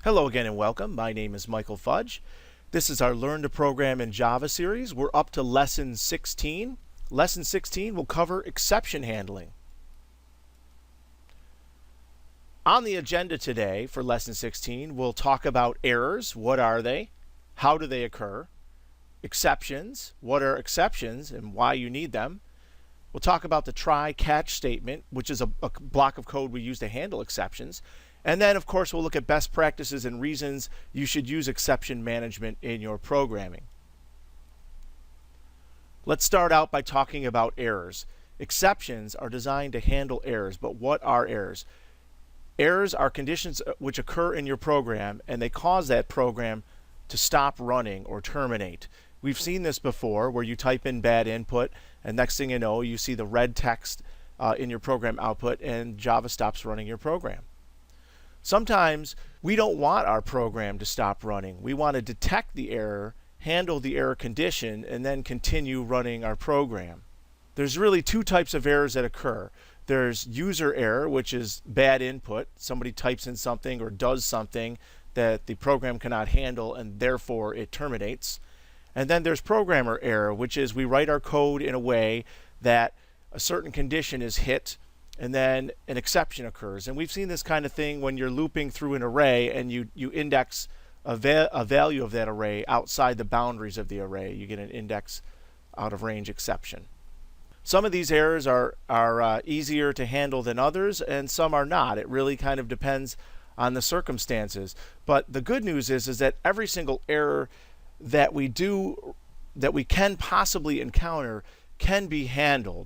Hello again and welcome. My name is Michael Fudge. This is our Learn to Program in Java series. We're up to Lesson 16. Lesson 16 will cover exception handling. On the agenda today for Lesson 16, we'll talk about errors. What are they? How do they occur? Exceptions. What are exceptions and why you need them? We'll talk about the try-catch statement, which is a block of code we use to handle exceptions. And then, of course, we'll look at best practices and reasons you should use exception management in your programming. Let's start out by talking about errors. Exceptions are designed to handle errors, but what are errors? Errors are conditions which occur in your program, and they cause that program to stop running or terminate. We've seen this before where you type in bad input, and next thing you know, you see the red text in your program output, and Java stops running your program. Sometimes we don't want our program to stop running. We want to detect the error, handle the error condition, and then continue running our program. There's really two types of errors that occur. There's user error, which is bad input. Somebody types in something or does something that the program cannot handle, and therefore it terminates. And then there's programmer error, which is we write our code in a way that a certain condition is hit, and then an exception occurs. And we've seen this kind of thing when you're looping through an array and you index a value of that array outside the boundaries of the array. You get an index out of range exception. Some of these errors are easier to handle than others, and some are not. It really kind of depends on the circumstances. But the good news is that every single error that we can possibly encounter can be handled.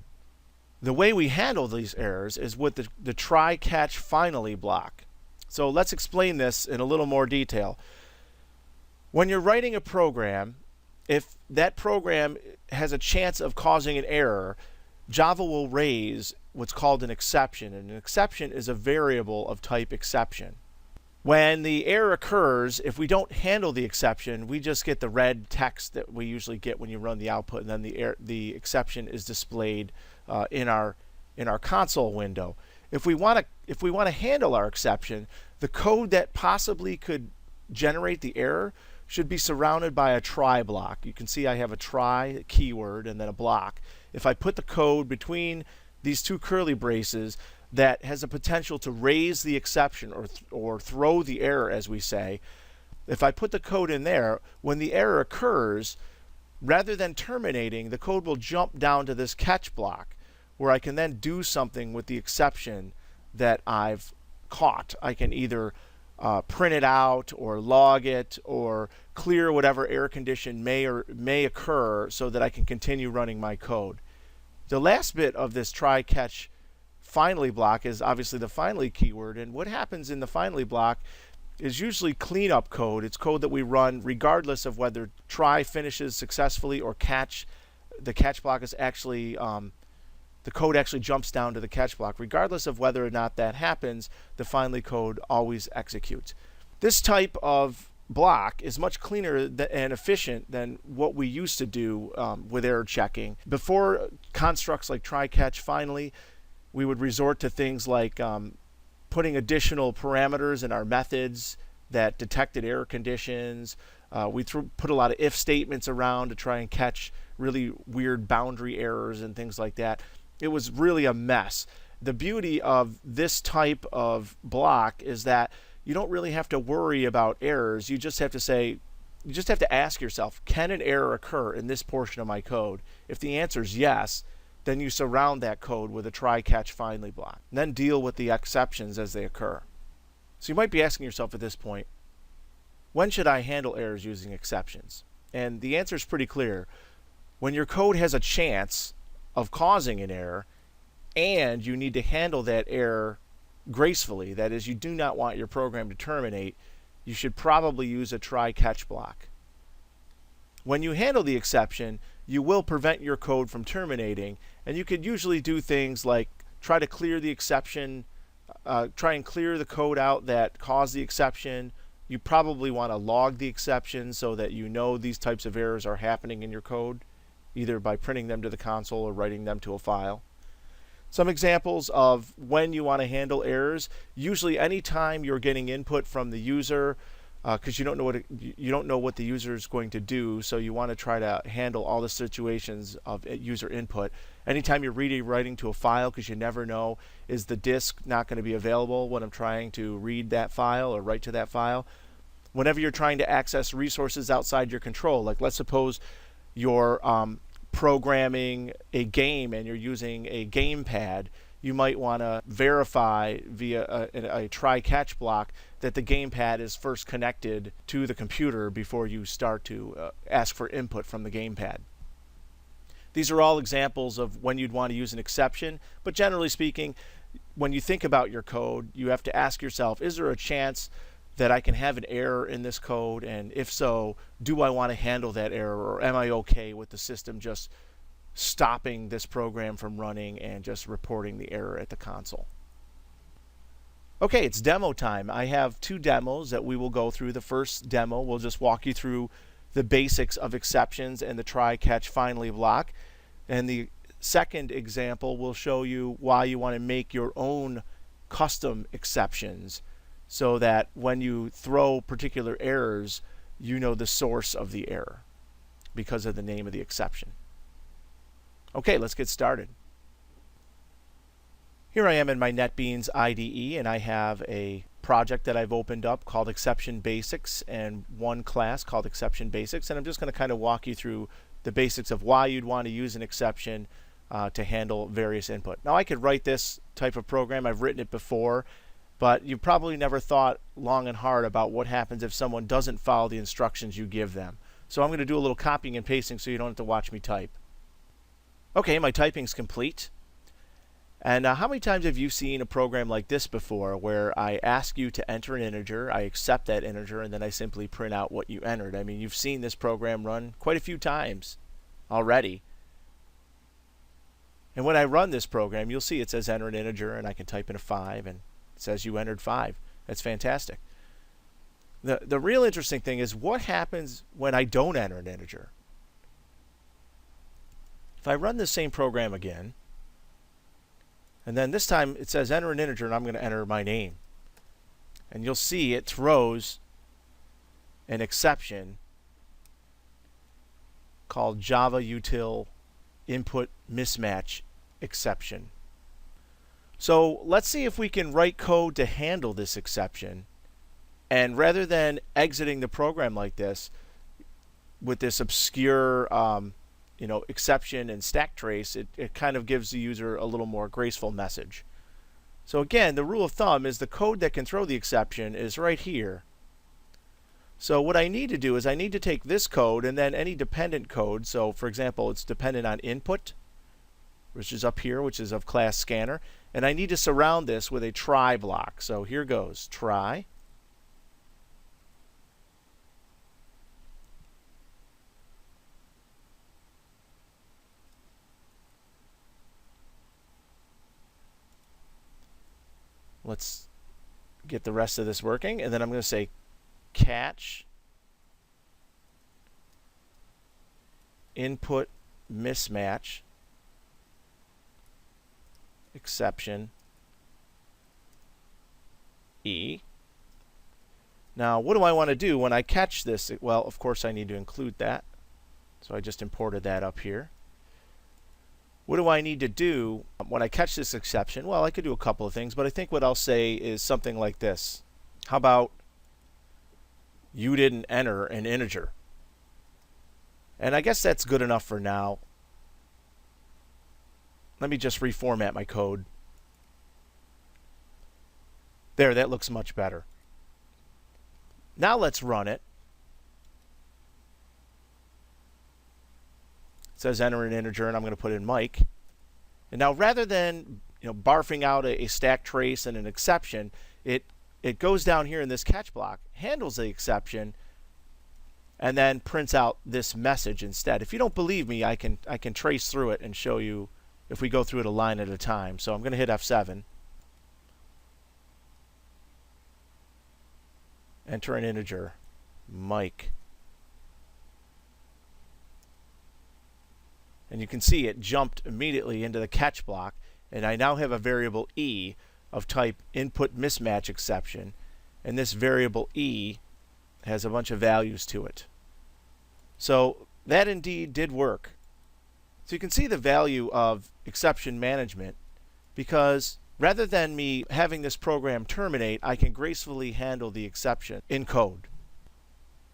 The way we handle these errors is with the try-catch finally block. So let's explain this in a little more detail. When you're writing a program, if that program has a chance of causing an error, Java will raise what's called an exception. And an exception is a variable of type exception. When the error occurs, if we don't handle the exception, we just get the red text that we usually get when you run the output, and then the exception is displayed in our console window. If we want to handle our exception, the code that possibly could generate the error should be surrounded by a try block. You can see I have a try keyword and then a block. If I put the code between these two curly braces, that has a potential to raise the exception or throw the error, as we say. If I put the code in there, when the error occurs, rather than terminating, the code will jump down to this catch block where I can then do something with the exception that I've caught. I can either print it out or log it or clear whatever error condition may occur so that I can continue running my code. The last bit of this try-catch finally block is obviously the finally keyword, and what happens in the finally block is usually cleanup code. It's code that we run regardless of whether try finishes successfully or the catch block is actually the code actually jumps down to the catch block. Regardless of whether or not that happens, the finally code always executes. This type of block is much cleaner and efficient than what we used to do with error checking. Before constructs like try catch finally, we would resort to things like putting additional parameters in our methods that detected error conditions. We put a lot of if statements around to try and catch really weird boundary errors and things like that. It was really a mess. The beauty of this type of block is that you don't really have to worry about errors. You just have to ask yourself, can an error occur in this portion of my code? If the answer is yes, then you surround that code with a try-catch finally block. And then deal with the exceptions as they occur. So you might be asking yourself at this point, when should I handle errors using exceptions? And the answer is pretty clear. When your code has a chance of causing an error and you need to handle that error gracefully, that is, you do not want your program to terminate, you should probably use a try-catch block. When you handle the exception, you will prevent your code from terminating, and you could usually do things like try to clear the exception, try and clear the code out that caused the exception. You probably want to log the exception so that you know these types of errors are happening in your code, either by printing them to the console or writing them to a file. Some examples of when you want to handle errors. Usually anytime you're getting input from the user, because you don't know what the user is going to do, so you want to try to handle all the situations of user input. Anytime you're reading writing to a file, because you never know, is the disk not going to be available when I'm trying to read that file or write to that file? Whenever you're trying to access resources outside your control, like let's suppose you're programming a game and you're using a gamepad, you might want to verify via a try-catch block that the gamepad is first connected to the computer before you start to ask for input from the gamepad. These are all examples of when you'd want to use an exception, but generally speaking, when you think about your code, you have to ask yourself, is there a chance that I can have an error in this code, and if so, do I want to handle that error, or am I okay with the system just stopping this program from running and just reporting the error at the console? Okay, it's demo time. I have two demos that we will go through. The first demo will just walk you through the basics of exceptions and the try, catch, finally block. And the second example will show you why you want to make your own custom exceptions, so that when you throw particular errors, you know the source of the error because of the name of the exception. Okay, let's get started. Here I am in my NetBeans IDE, and I have a project that I've opened up called Exception Basics and one class called Exception Basics, and I'm just going to kind of walk you through the basics of why you'd want to use an exception to handle various input. Now, I could write this type of program. I've written it before, but you probably never thought long and hard about what happens if someone doesn't follow the instructions you give them. So I'm going to do a little copying and pasting so you don't have to watch me type. Okay, my typing's complete. And how many times have you seen a program like this before, where I ask you to enter an integer, I accept that integer, and then I simply print out what you entered? I mean, you've seen this program run quite a few times already. And when I run this program, you'll see it says enter an integer, and I can type in a 5, and it says you entered 5. That's fantastic. The real interesting thing is what happens when I don't enter an integer. If I run the same program again, and then this time it says enter an integer, and I'm going to enter my name, and you'll see it throws an exception called Java util input mismatch exception. So let's see if we can write code to handle this exception, and rather than exiting the program like this with this obscure exception and stack trace, it kind of gives the user a little more graceful message. So again, the rule of thumb is the code that can throw the exception is right here. So what I need to do is I need to take this code and then any dependent code. So for example, it's dependent on input, which is up here, which is of class scanner. And I need to surround this with a try block. So here goes, try. Let's get the rest of this working, and then I'm going to say catch input mismatch exception E. Now, what do I want to do when I catch this? Well, of course, I need to include that. So I just imported that up here. What do I need to do when I catch this exception? Well, I could do a couple of things, but I think what I'll say is something like this. How about you didn't enter an integer? And I guess that's good enough for now. Let me just reformat my code. There, that looks much better. Now let's run it. It says enter an integer, and I'm going to put in Mike. And now rather than barfing out a stack trace and an exception, it goes down here in this catch block, handles the exception, and then prints out this message instead. If you don't believe me, I can trace through it and show you if we go through it a line at a time. So I'm going to hit F7. Enter an integer, Mike. And you can see it jumped immediately into the catch block, And I now have a variable e of type input mismatch exception, and this variable e has a bunch of values to it. So that indeed did work. So you can see the value of exception management, because rather than me having this program terminate, I can gracefully handle the exception in code.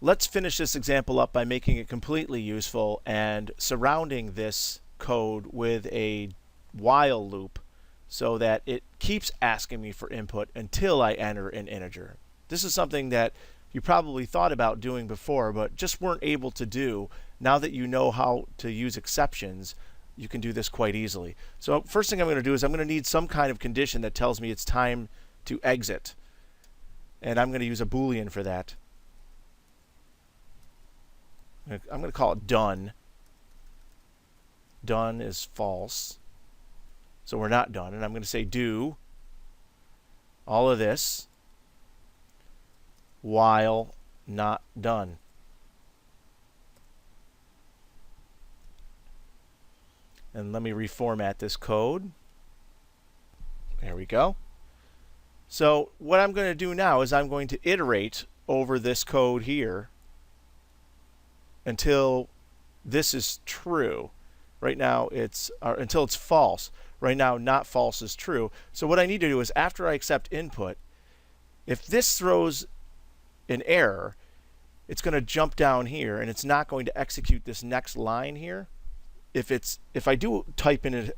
Let's finish this example up by making it completely useful and surrounding this code with a while loop so that it keeps asking me for input until I enter an integer. This is something that you probably thought about doing before but just weren't able to do. Now that you know how to use exceptions, you can do this quite easily. So first thing I'm going to do is I'm going to need some kind of condition that tells me it's time to exit. And I'm going to use a Boolean for that. I'm going to call it done. Done is false. So we're not done. And I'm going to say do all of this while not done. And let me reformat this code. There we go. So what I'm going to do now is I'm going to iterate over this code here until this is true. Right now it's until it's false. Right now not false is true. So what I need to do is after I accept input, if this throws an error, it's going to jump down here and it's not going to execute this next line here. If I do type in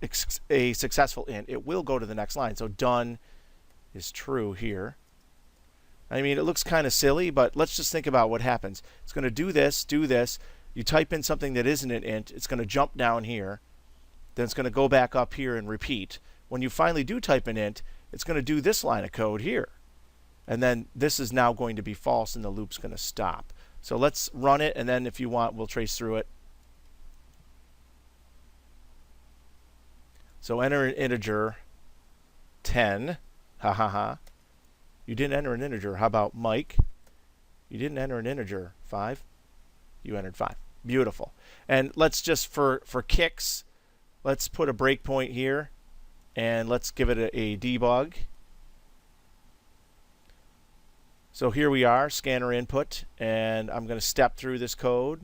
a successful int, it will go to the next line. So done is true here. I mean, it looks kind of silly, but let's just think about what happens. It's going to do this, do this. You type in something that isn't an int, it's going to jump down here. Then it's going to go back up here and repeat. When you finally do type an int, it's going to do this line of code here. And then this is now going to be false and the loop's going to stop. So let's run it, and then if you want, we'll trace through it. So enter an integer 10. Ha ha ha. You didn't enter an integer. How about Mike? You didn't enter an integer. 5. You entered 5. Beautiful. And let's just, for kicks, let's put a breakpoint here. And let's give it a debug. So here we are, scanner input. And I'm going to step through this code.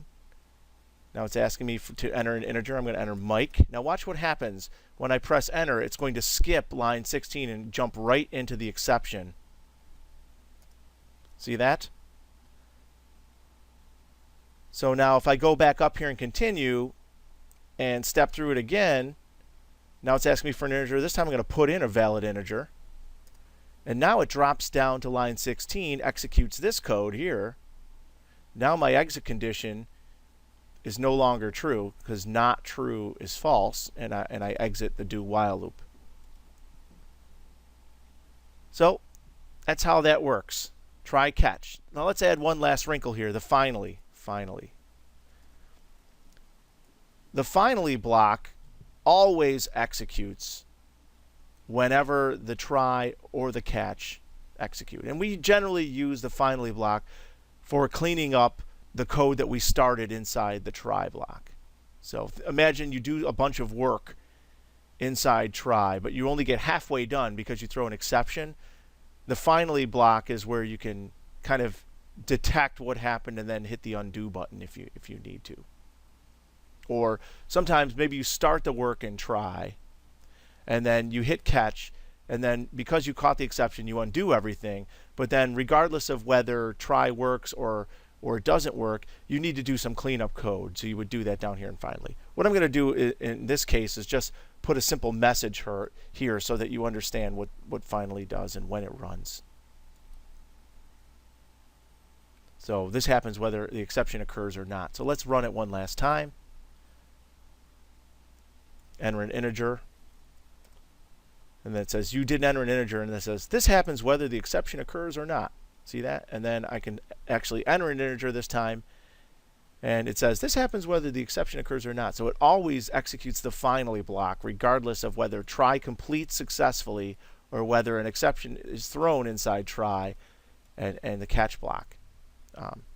Now it's asking me to enter an integer. I'm going to enter Mike. Now watch what happens. When I press enter, it's going to skip line 16 and jump right into the exception. See that? So now if I go back up here and continue and step through it again, now it's asking me for an integer. This time I'm going to put in a valid integer. And now it drops down to line 16, executes this code here. Now my exit condition is no longer true because not true is false, and I exit the do while loop. So that's how that works. Try catch. Now let's add one last wrinkle here, the finally. The finally block always executes whenever the try or the catch execute. And we generally use the finally block for cleaning up the code that we started inside the try block. So imagine you do a bunch of work inside try, but you only get halfway done because you throw an exception. The finally block is where you can kind of detect what happened and then hit the undo button if you need to. Or sometimes maybe you start the work in try and then you hit catch, and then because you caught the exception you undo everything, but then regardless of whether try works or it doesn't work, you need to do some cleanup code. So you would do that down here and finally. What I'm going to do in this case is just put a simple message here so that you understand what finally does and when it runs. So this happens whether the exception occurs or not. So let's run it one last time. Enter an integer. And then it says you didn't enter an integer, and then it says this happens whether the exception occurs or not. See that? And then I can actually enter an integer this time, and it says this happens whether the exception occurs or not. So it always executes the finally block regardless of whether try completes successfully or whether an exception is thrown inside try and the catch block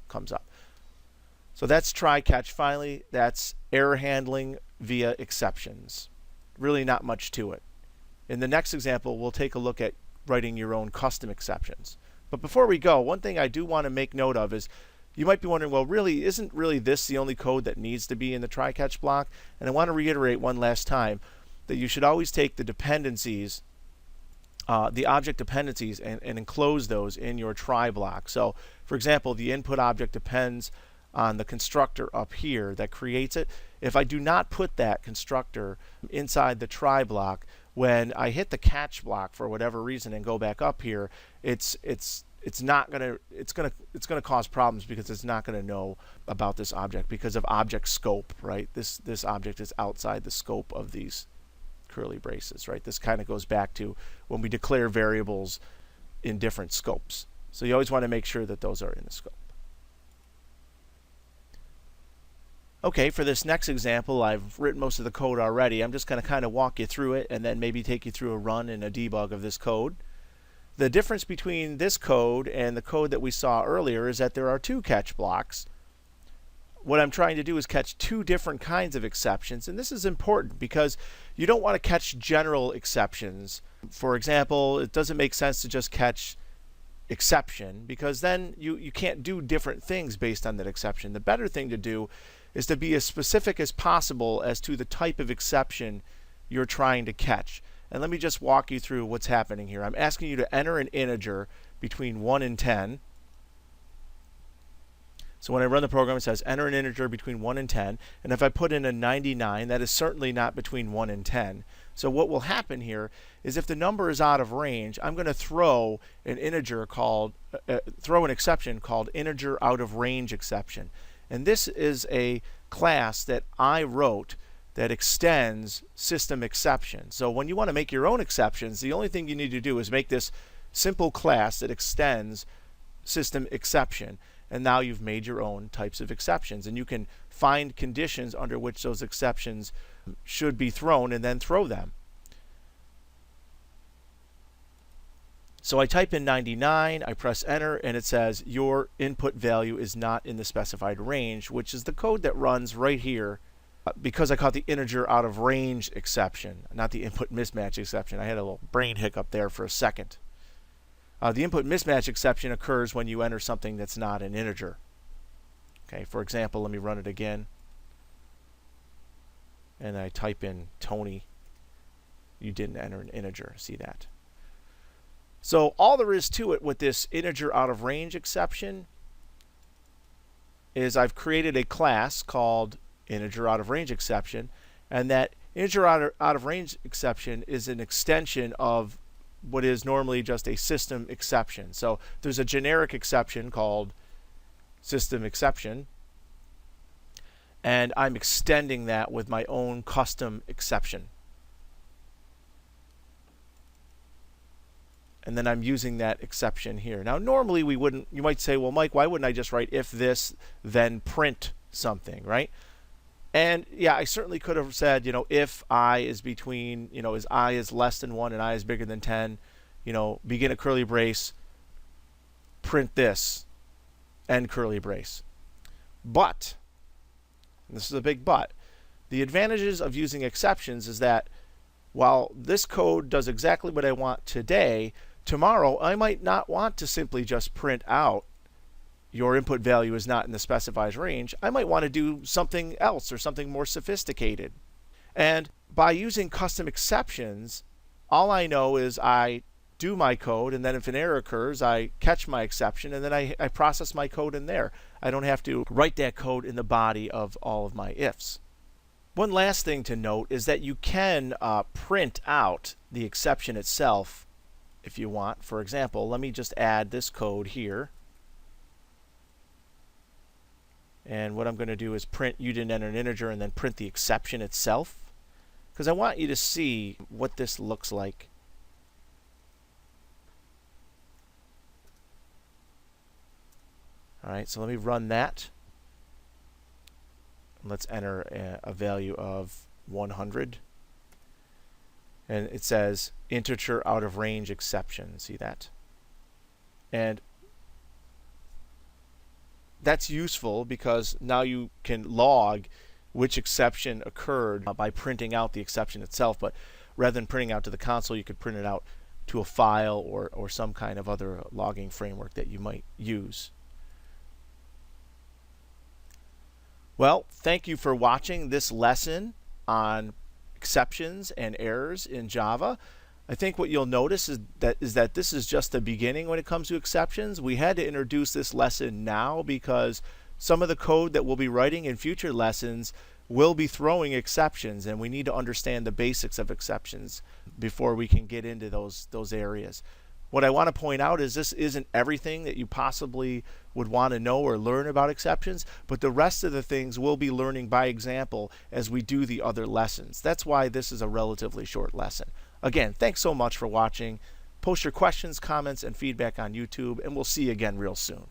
comes up. So that's try catch finally. That's error handling via exceptions. Really not much to it. In the next example, we'll take a look at writing your own custom exceptions. But before we go, one thing I do want to make note of is you might be wondering, well, really, isn't really this the only code that needs to be in the try-catch block? And I want to reiterate one last time that you should always take the dependencies, the object dependencies, and enclose those in your try block. So, for example, the input object depends on the constructor up here that creates it. If I do not put that constructor inside the try block, when I hit the catch block for whatever reason and go back up here, it's gonna cause problems because it's not gonna know about this object because of object scope, right? This object is outside the scope of these curly braces, right? This kind of goes back to when we declare variables in different scopes. So you always want to make sure that those are in the scope. Okay, for this next example, I've written most of the code already. I'm just going to kind of walk you through it and then maybe take you through a run and a debug of this code. The difference between this code and the code that we saw earlier is that there are two catch blocks. What I'm trying to do is catch two different kinds of exceptions, and this is important because you don't want to catch general exceptions. For example, it doesn't make sense to just catch exception because then you can't do different things based on that exception. The better thing to do is to be as specific as possible as to the type of exception you're trying to catch. And let me just walk you through what's happening here. I'm asking you to enter an integer between 1 and 10. So when I run the program, it says enter an integer between 1 and 10. And if I put in a 99, that is certainly not between 1 and 10. So what will happen here is if the number is out of range, I'm going to throw an integer called, throw an exception called integer out of range exception. And this is a class that I wrote that extends system exception. So when you want to make your own exceptions, the only thing you need to do is make this simple class that extends system exception. And now you've made your own types of exceptions. And you can find conditions under which those exceptions should be thrown and then throw them. So I type in 99, I press enter, and it says your input value is not in the specified range, which is the code that runs right here because I caught the integer out of range exception, not the input mismatch exception. I had a little brain hiccup there for a second. The input mismatch exception occurs when you enter something that's not an integer. Okay, for example, let me run it again. And I type in Tony. You didn't enter an integer. See that? So all there is to it with this integer out of range exception is I've created a class called integer out of range exception, and that integer out of range exception is an extension of what is normally just a system exception. So there's a generic exception called system exception, and I'm extending that with my own custom exception. And then I'm using that exception here. Now normally we wouldn't, you might say, well, Mike, why wouldn't I just write if this then print something, right? And yeah, I certainly could have said, if I is between, is I is less than 1 and I is bigger than 10, begin a curly brace, print this, end curly brace. But, and this is a big but, the advantages of using exceptions is that while this code does exactly what I want today, tomorrow I might not want to simply just print out your input value is not in the specified range. I might want to do something else or something more sophisticated. And by using custom exceptions, all I know is I do my code, and then if an error occurs, I catch my exception, and then I process my code in there. I don't have to write that code in the body of all of my ifs. One last thing to note is that you can print out the exception itself if you want. For example, let me just add this code here. And what I'm going to do is print you didn't enter an integer and then print the exception itself, because I want you to see what this looks like. All right, so let me run that. Let's enter a value of 100. And it says integer out of range exception. See that? And that's useful because now you can log which exception occurred by printing out the exception itself. But rather than printing out to the console, you could print it out to a file or some kind of other logging framework that you might use. Well, thank you for watching this lesson on exceptions and errors in Java. I think what you'll notice is that this is just the beginning when it comes to exceptions. We had to introduce this lesson now because some of the code that we'll be writing in future lessons will be throwing exceptions, and we need to understand the basics of exceptions before we can get into those areas. What I want to point out is this isn't everything that you possibly would want to know or learn about exceptions, but the rest of the things we'll be learning by example as we do the other lessons. That's why this is a relatively short lesson. Again, thanks so much for watching. Post your questions, comments, and feedback on YouTube, and we'll see you again real soon.